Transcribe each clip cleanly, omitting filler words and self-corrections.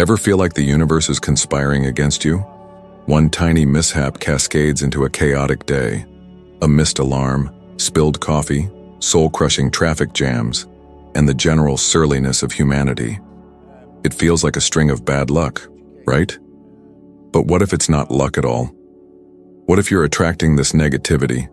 Ever feel like the universe is conspiring against you? One tiny mishap cascades into a chaotic day. A missed alarm, spilled coffee, soul-crushing traffic jams, and the general surliness of humanity. It feels like a string of bad luck, right? But what if it's not luck at all? What if you're attracting this negativity?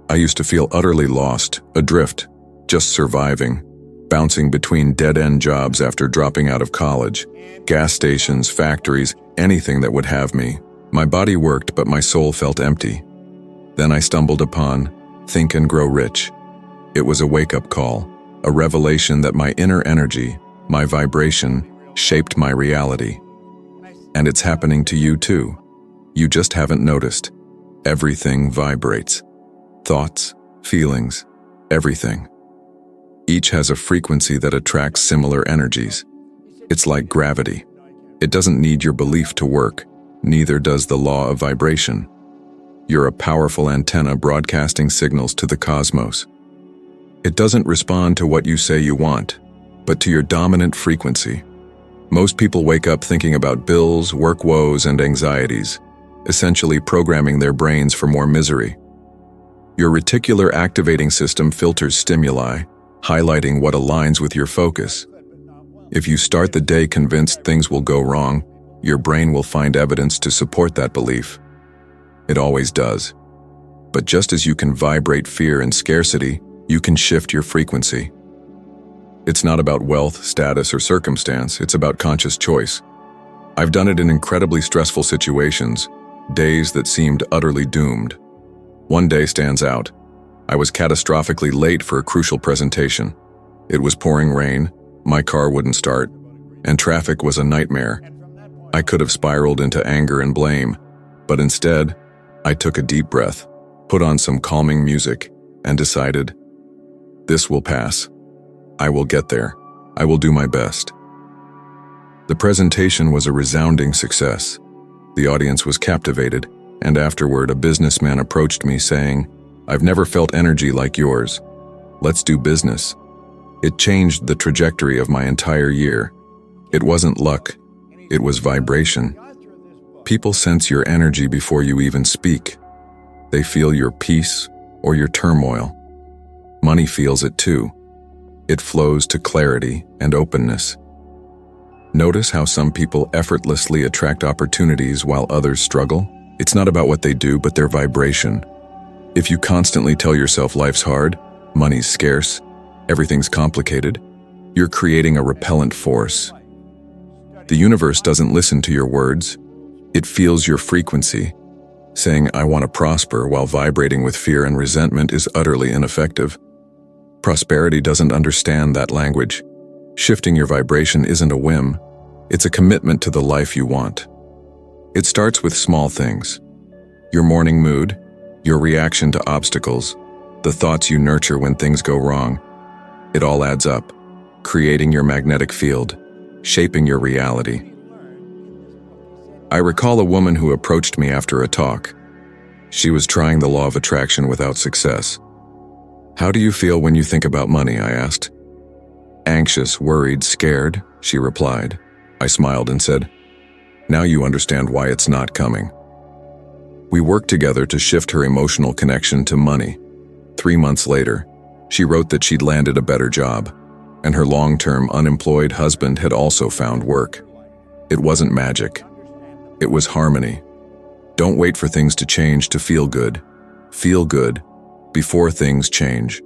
I used to feel utterly lost, adrift, just surviving, bouncing between dead-end jobs after dropping out of college, gas stations, factories, anything that would have me. My body worked, but my soul felt empty. Then I stumbled upon Think and Grow Rich. It was a wake-up call, a revelation that my inner energy, my vibration, shaped my reality. And it's happening to you too. You just haven't noticed. Everything vibrates. Thoughts, feelings, everything. Each has a frequency that attracts similar energies. It's like gravity. It doesn't need your belief to work, neither does the law of vibration. You're a powerful antenna broadcasting signals to the cosmos. It doesn't respond to what you say you want, but to your dominant frequency. Most people wake up thinking about bills, work woes, and anxieties, essentially programming their brains for more misery. Your reticular activating system filters stimuli, highlighting what aligns with your focus. If you start the day convinced things will go wrong, your brain will find evidence to support that belief. It always does. But just as you can vibrate fear and scarcity, you can shift your frequency. It's not about wealth, status, or circumstance, it's about conscious choice. I've done it in incredibly stressful situations, days that seemed utterly doomed. One day stands out. I was catastrophically late for a crucial presentation. It was pouring rain, my car wouldn't start, and traffic was a nightmare. I could have spiraled into anger and blame, but instead, I took a deep breath, put on some calming music, and decided, this will pass. I will get there. I will do my best. The presentation was a resounding success. The audience was captivated, and afterward a businessman approached me saying, I've never felt energy like yours. Let's do business. It changed the trajectory of my entire year. It wasn't luck. It was vibration. People sense your energy before you even speak. They feel your peace or your turmoil. Money feels it too. It flows to clarity and openness. Notice how some people effortlessly attract opportunities while others struggle? It's not about what they do, but their vibration. If you constantly tell yourself life's hard, money's scarce, everything's complicated, you're creating a repellent force. The universe doesn't listen to your words. It feels your frequency. Saying, I want to prosper while vibrating with fear and resentment is utterly ineffective. Prosperity doesn't understand that language. Shifting your vibration isn't a whim. It's a commitment to the life you want. It starts with small things. Your morning mood, your reaction to obstacles, the thoughts you nurture when things go wrong. It all adds up, creating your magnetic field, shaping your reality. I recall a woman who approached me after a talk. She was trying the law of attraction without success. How do you feel when you think about money? I asked. Anxious, worried, scared, she replied. I smiled and said, now you understand why it's not coming. We worked together to shift her emotional connection to money. 3 months later, she wrote that she'd landed a better job, and her long-term unemployed husband had also found work. It wasn't magic. It was harmony. Don't wait for things to change to feel good. Feel good before things change.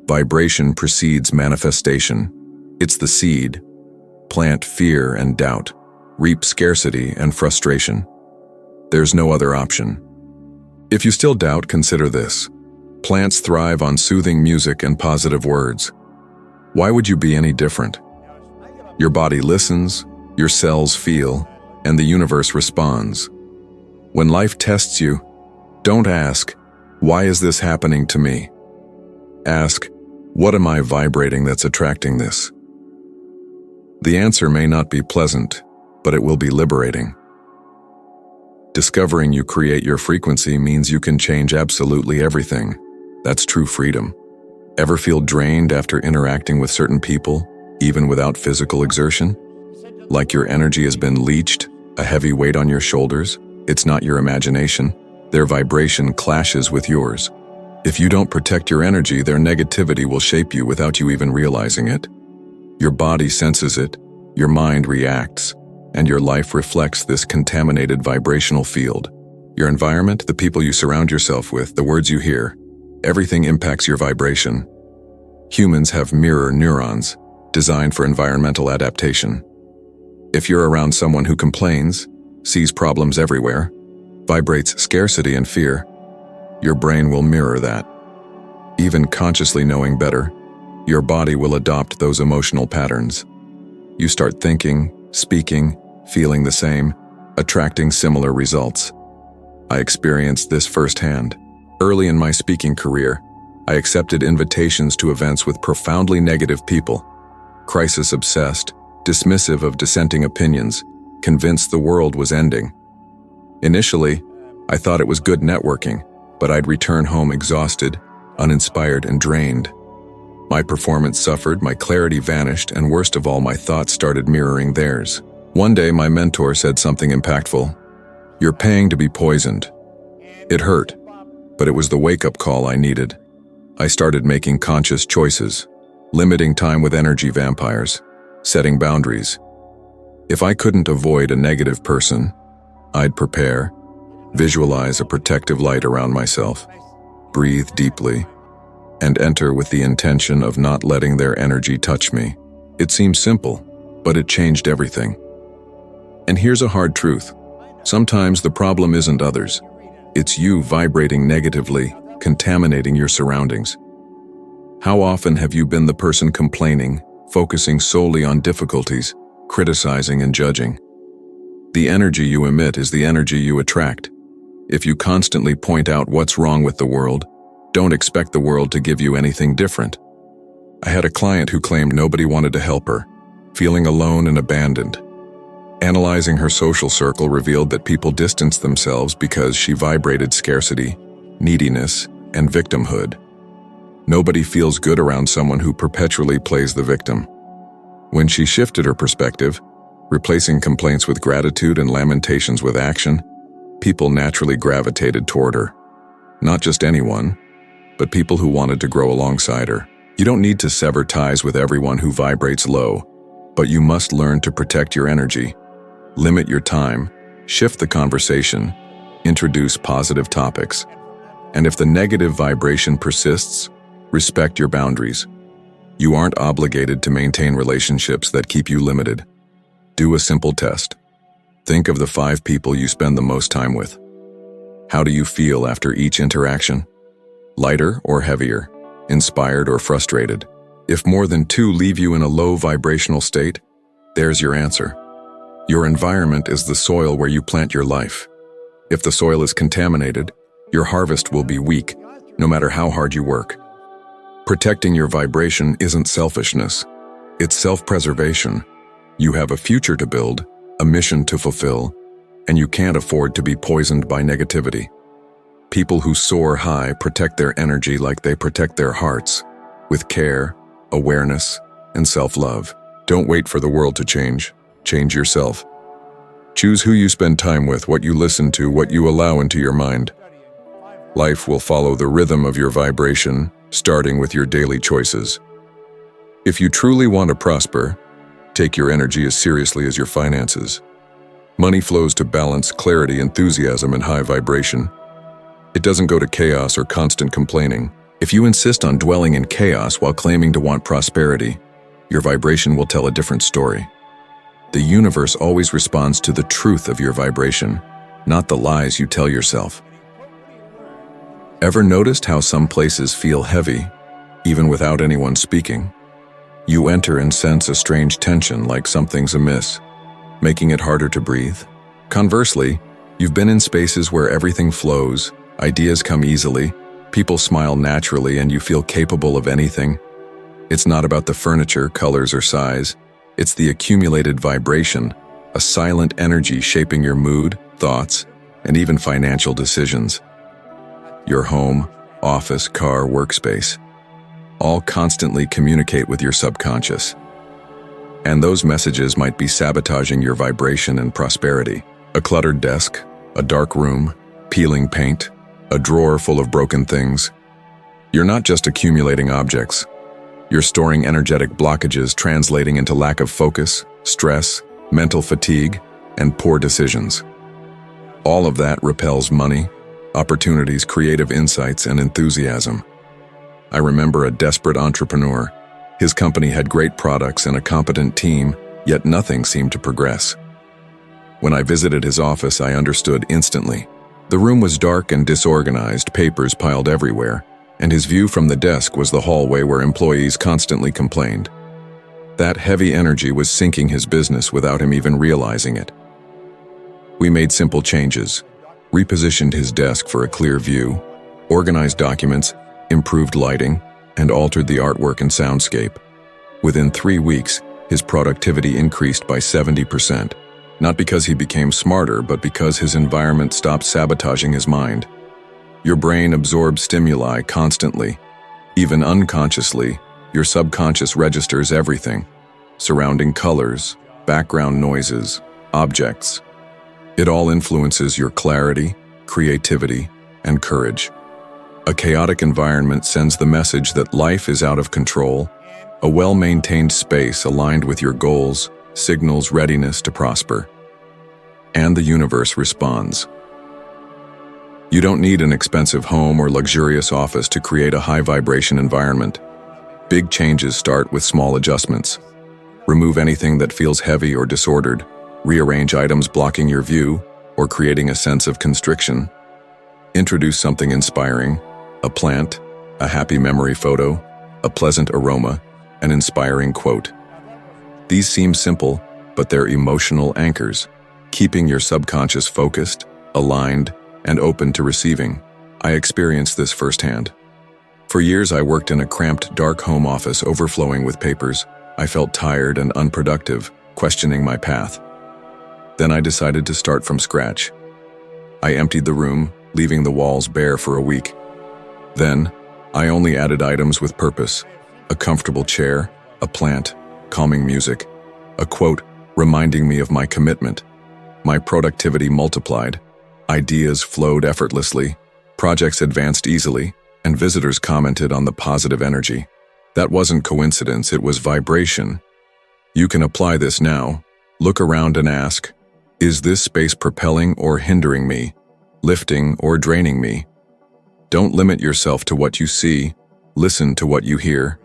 Vibration precedes manifestation. It's the seed. Plant fear and doubt. Reap scarcity and frustration. There's no other option. If you still doubt, consider this. Plants thrive on soothing music and positive words. Why would you be any different? Your body listens, your cells feel, and the universe responds. When life tests you, don't ask, why is this happening to me? Ask, what am I vibrating that's attracting this? The answer may not be pleasant, but it will be liberating. Discovering you create your frequency means you can change absolutely everything. That's true freedom. Ever feel drained after interacting with certain people, even without physical exertion? Like your energy has been leached, a heavy weight on your shoulders. It's not your imagination. Their vibration clashes with yours. If you don't protect your energy, their negativity will shape you without you even realizing it. Your body senses it, your mind reacts, and your life reflects this contaminated vibrational field. Your environment, the people you surround yourself with, the words you hear, everything impacts your vibration. Humans have mirror neurons, designed for environmental adaptation. If you're around someone who complains, sees problems everywhere, vibrates scarcity and fear, your brain will mirror that. Even consciously knowing better, your body will adopt those emotional patterns. You start thinking, speaking, feeling the same, attracting similar results. I experienced this firsthand. Early in my speaking career, I accepted invitations to events with profoundly negative people, crisis-obsessed, dismissive of dissenting opinions, convinced the world was ending. Initially, I thought it was good networking, but I'd return home exhausted, uninspired, and drained. My performance suffered, my clarity vanished, and worst of all, my thoughts started mirroring theirs. One day, my mentor said something impactful. "You're paying to be poisoned." It hurt, but it was the wake-up call I needed. I started making conscious choices, limiting time with energy vampires, setting boundaries. If I couldn't avoid a negative person, I'd prepare, visualize a protective light around myself, breathe deeply, and enter with the intention of not letting their energy touch me. It seems simple, but it changed everything. And here's a hard truth. Sometimes the problem isn't others. It's you vibrating negatively, contaminating your surroundings. How often have you been the person complaining, focusing solely on difficulties, criticizing and judging? The energy you emit is the energy you attract. If you constantly point out what's wrong with the world, don't expect the world to give you anything different. I had a client who claimed nobody wanted to help her, feeling alone and abandoned. Analyzing her social circle revealed that people distanced themselves because she vibrated scarcity, neediness, and victimhood. Nobody feels good around someone who perpetually plays the victim. When she shifted her perspective, replacing complaints with gratitude and lamentations with action, people naturally gravitated toward her. Not just anyone, but people who wanted to grow alongside her. You don't need to sever ties with everyone who vibrates low, but you must learn to protect your energy, limit your time, shift the conversation, introduce positive topics. And if the negative vibration persists, respect your boundaries. You aren't obligated to maintain relationships that keep you limited. Do a simple test. Think of the 5 people you spend the most time with. How do you feel after each interaction? Lighter or heavier? Inspired or frustrated? If more than 2 leave you in a low vibrational state, there's your answer. Your environment is the soil where you plant your life. If the soil is contaminated, your harvest will be weak, no matter how hard you work. Protecting your vibration isn't selfishness. It's self-preservation. You have a future to build, a mission to fulfill, and you can't afford to be poisoned by negativity. People who soar high protect their energy like they protect their hearts, with care, awareness, and self-love. Don't wait for the world to change. Change yourself. Choose who you spend time with, what you listen to, what you allow into your mind. Life will follow the rhythm of your vibration, starting with your daily choices. If you truly want to prosper, take your energy as seriously as your finances. Money flows to balance, clarity, enthusiasm, and high vibration. It doesn't go to chaos or constant complaining. If you insist on dwelling in chaos while claiming to want prosperity, your vibration will tell a different story. The universe always responds to the truth of your vibration, not the lies you tell yourself. Ever noticed how some places feel heavy, even without anyone speaking? You enter and sense a strange tension, like something's amiss, making it harder to breathe. Conversely, you've been in spaces where everything flows, ideas come easily, people smile naturally, and you feel capable of anything. It's not about the furniture, colors, or size. It's the accumulated vibration, a silent energy shaping your mood, thoughts, and even financial decisions. Your home, office, car, workspace, all constantly communicate with your subconscious. And those messages might be sabotaging your vibration and prosperity. A cluttered desk, a dark room, peeling paint, a drawer full of broken things. You're not just accumulating objects. You're storing energetic blockages translating into lack of focus, stress, mental fatigue, and poor decisions. All of that repels money, opportunities, creative insights, and enthusiasm. I remember a desperate entrepreneur. His company had great products and a competent team, yet nothing seemed to progress. When I visited his office, I understood instantly. The room was dark and disorganized, papers piled everywhere, and his view from the desk was the hallway where employees constantly complained. That heavy energy was sinking his business without him even realizing it. We made simple changes, repositioned his desk for a clear view, organized documents, improved lighting, and altered the artwork and soundscape. Within 3 weeks, his productivity increased by 70%, not because he became smarter, but because his environment stopped sabotaging his mind. Your brain absorbs stimuli constantly. Even unconsciously, your subconscious registers everything: surrounding colors, background noises, objects. It all influences your clarity, creativity, and courage. A chaotic environment sends the message that life is out of control. A well-maintained space aligned with your goals signals readiness to prosper. And the universe responds. You don't need an expensive home or luxurious office to create a high-vibration environment. Big changes start with small adjustments. Remove anything that feels heavy or disordered. Rearrange items blocking your view or creating a sense of constriction. Introduce something inspiring: a plant, a happy memory photo, a pleasant aroma, an inspiring quote. These seem simple, but they're emotional anchors, keeping your subconscious focused, aligned, and open to receiving. I experienced this firsthand. For years, I worked in a cramped, dark home office overflowing with papers. I felt tired and unproductive, questioning my path. Then I decided to start from scratch. I emptied the room, leaving the walls bare for a week. Then, I only added items with purpose: a comfortable chair, a plant, calming music, a quote reminding me of my commitment. My productivity multiplied. Ideas flowed effortlessly, projects advanced easily, and visitors commented on the positive energy. That wasn't coincidence, it was vibration. You can apply this now. Look around and ask, is this space propelling or hindering me, lifting or draining me? Don't limit yourself to what you see, listen to what you hear.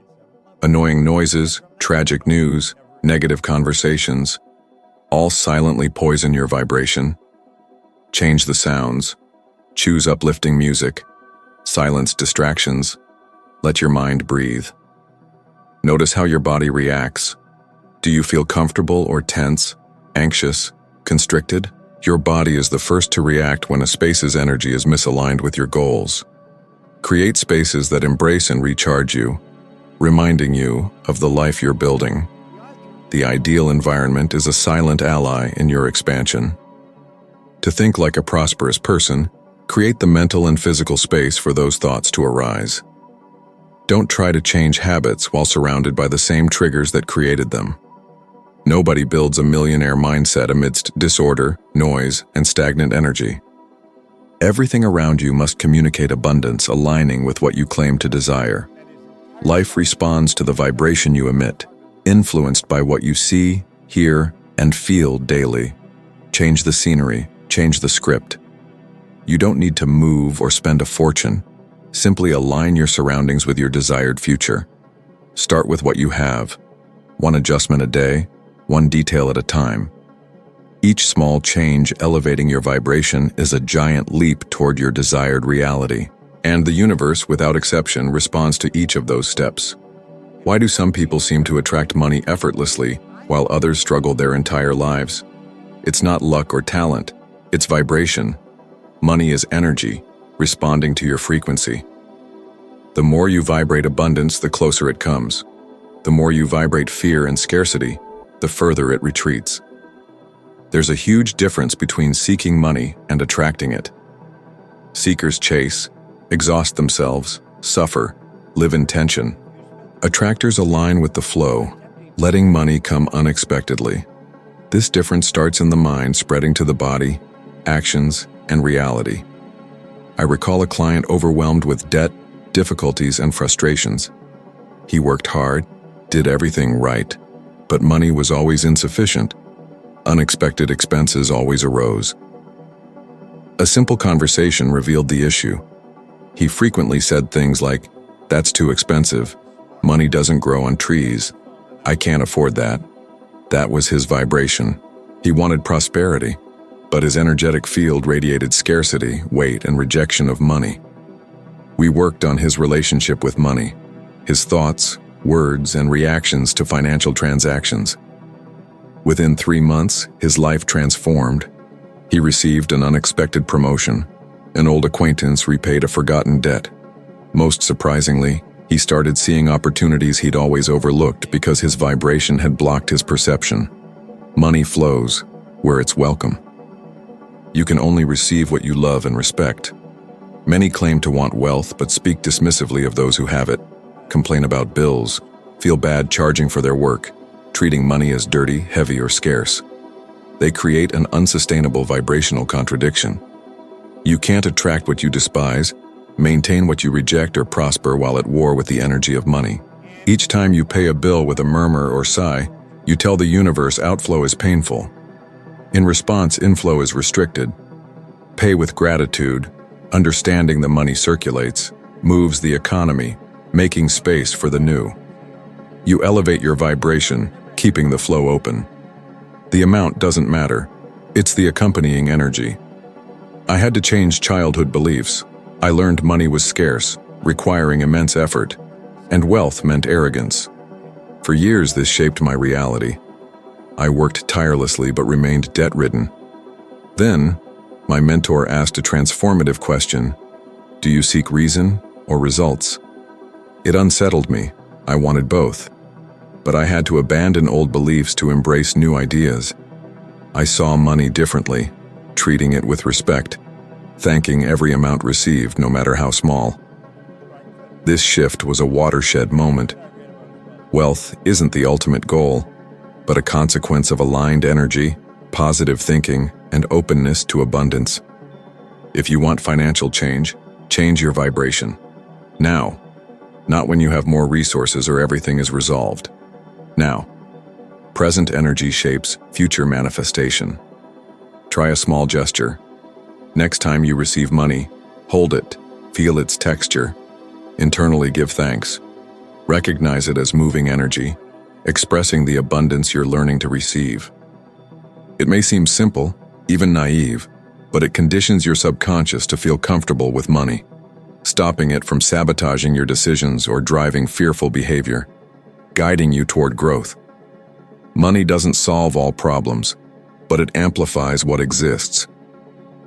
Annoying noises, tragic news, negative conversations, all silently poison your vibration. Change the sounds, choose uplifting music, silence distractions, let your mind breathe. Notice how your body reacts. Do you feel comfortable or tense, anxious, constricted? Your body is the first to react when a space's energy is misaligned with your goals. Create spaces that embrace and recharge you, reminding you of the life you're building. The ideal environment is a silent ally in your expansion. To think like a prosperous person, create the mental and physical space for those thoughts to arise. Don't try to change habits while surrounded by the same triggers that created them. Nobody builds a millionaire mindset amidst disorder, noise, and stagnant energy. Everything around you must communicate abundance, aligning with what you claim to desire. Life responds to the vibration you emit, influenced by what you see, hear, and feel daily. Change the scenery, change the script. You don't need to move or spend a fortune. Simply align your surroundings with your desired future. Start with what you have. One adjustment a day, one detail at a time. Each small change elevating your vibration is a giant leap toward your desired reality. And the universe, without exception, responds to each of those steps. Why do some people seem to attract money effortlessly, while others struggle their entire lives? It's not luck or talent, it's vibration. Money is energy, responding to your frequency. The more you vibrate abundance, the closer it comes. The more you vibrate fear and scarcity, the further it retreats. There's a huge difference between seeking money and attracting it. Seekers chase, exhaust themselves, suffer, live in tension. Attractors align with the flow, letting money come unexpectedly. This difference starts in the mind, spreading to the body, actions, and reality. I recall a client overwhelmed with debt, difficulties, and frustrations. He worked hard, did everything right, but money was always insufficient. Unexpected expenses always arose. A simple conversation revealed the issue. He frequently said things like, "That's too expensive. Money doesn't grow on trees. I can't afford that." That was his vibration. He wanted prosperity, but his energetic field radiated scarcity, weight, and rejection of money. We worked on his relationship with money, his thoughts, words, and reactions to financial transactions. Within 3 months, his life transformed. He received an unexpected promotion. An old acquaintance repaid a forgotten debt. Most surprisingly, he started seeing opportunities he'd always overlooked because his vibration had blocked his perception. Money flows where it's welcome. You can only receive what you love and respect. Many claim to want wealth but speak dismissively of those who have it, complain about bills, feel bad charging for their work, treating money as dirty, heavy, or scarce. They create an unsustainable vibrational contradiction. You can't attract what you despise, maintain what you reject, or prosper while at war with the energy of money. Each time you pay a bill with a murmur or sigh, you tell the universe outflow is painful. In response, inflow is restricted. Pay with gratitude, understanding the money circulates, moves the economy, making space for the new. You elevate your vibration, keeping the flow open. The amount doesn't matter. It's the accompanying energy. I had to change childhood beliefs. I learned money was scarce, requiring immense effort, and wealth meant arrogance. For years, this shaped my reality. I worked tirelessly but remained debt-ridden. Then, my mentor asked a transformative question: do you seek reason or results? It unsettled me. I wanted both. But I had to abandon old beliefs to embrace new ideas. I saw money differently, treating it with respect, thanking every amount received, no matter how small. This shift was a watershed moment. Wealth isn't the ultimate goal, but a consequence of aligned energy, positive thinking, and openness to abundance. If you want financial change, change your vibration. Now, not when you have more resources or everything is resolved. Now, present energy shapes future manifestation. Try a small gesture. Next time you receive money, hold it, feel its texture. Internally give thanks. Recognize it as moving energy, expressing the abundance you're learning to receive. It may seem simple, even naive, but it conditions your subconscious to feel comfortable with money, stopping it from sabotaging your decisions or driving fearful behavior, guiding you toward growth. Money doesn't solve all problems, but it amplifies what exists.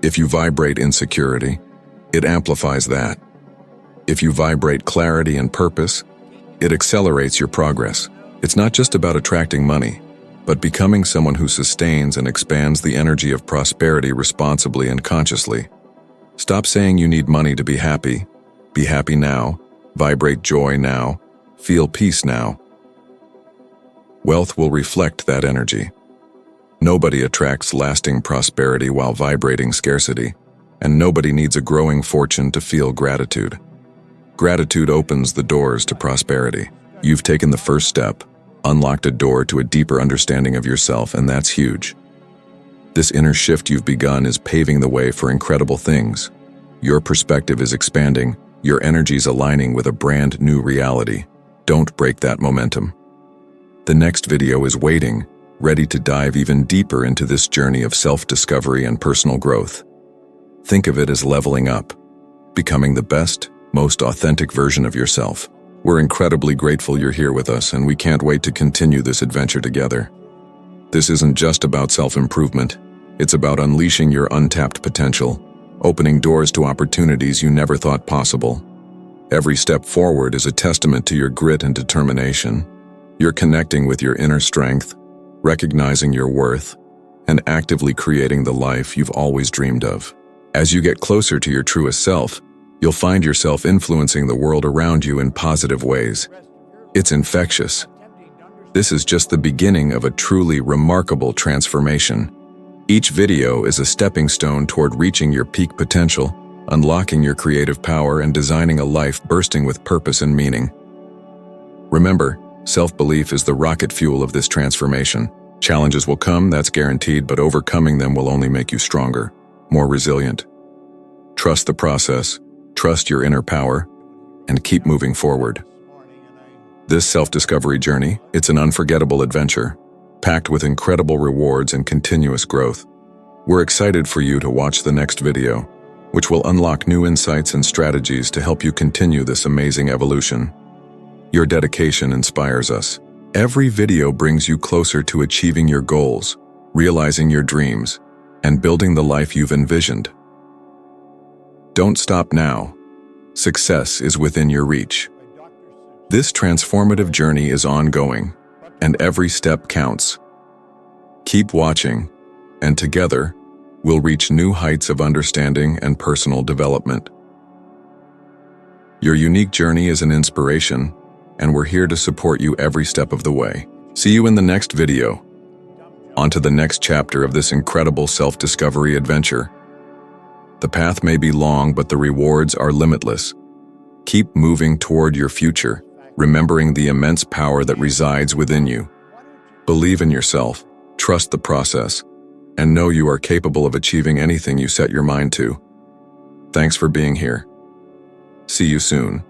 If you vibrate insecurity, it amplifies that. If you vibrate clarity and purpose, it accelerates your progress. It's not just about attracting money, but becoming someone who sustains and expands the energy of prosperity responsibly and consciously. Stop saying you need money to be happy. Be happy now, vibrate joy now, feel peace now. Wealth will reflect that energy. Nobody attracts lasting prosperity while vibrating scarcity, and nobody needs a growing fortune to feel gratitude. Gratitude opens the doors to prosperity. You've taken the first step, unlocked a door to a deeper understanding of yourself, and that's huge. This inner shift you've begun is paving the way for incredible things. Your perspective is expanding, your energies aligning with a brand new reality. Don't break that momentum. The next video is waiting, ready to dive even deeper into this journey of self-discovery and personal growth. Think of it as leveling up, becoming the best, most authentic version of yourself. We're incredibly grateful you're here with us, and we can't wait to continue this adventure together. This isn't just about self-improvement. It's about unleashing your untapped potential, opening doors to opportunities you never thought possible. Every step forward is a testament to your grit and determination. You're connecting with your inner strength, recognizing your worth, and actively creating the life you've always dreamed of. As you get closer to your truest self, you'll find yourself influencing the world around you in positive ways. It's infectious. This is just the beginning of a truly remarkable transformation. Each video is a stepping stone toward reaching your peak potential, unlocking your creative power, and designing a life bursting with purpose and meaning. Remember, self-belief is the rocket fuel of this transformation. Challenges will come, that's guaranteed, but overcoming them will only make you stronger, more resilient. Trust the process, trust your inner power, and keep moving forward. This self-discovery journey, it's an unforgettable adventure, packed with incredible rewards and continuous growth. We're excited for you to watch the next video, which will unlock new insights and strategies to help you continue this amazing evolution. Your dedication inspires us. Every video brings you closer to achieving your goals, realizing your dreams, and building the life you've envisioned. Don't stop now. Success is within your reach. This transformative journey is ongoing, and every step counts. Keep watching, and together, we'll reach new heights of understanding and personal development. Your unique journey is an inspiration, and we're here to support you every step of the way. See you in the next video. On to the next chapter of this incredible self-discovery adventure. The path may be long, but the rewards are limitless. Keep moving toward your future, remembering the immense power that resides within you. Believe in yourself, trust the process, and know you are capable of achieving anything you set your mind to. Thanks for being here. See you soon.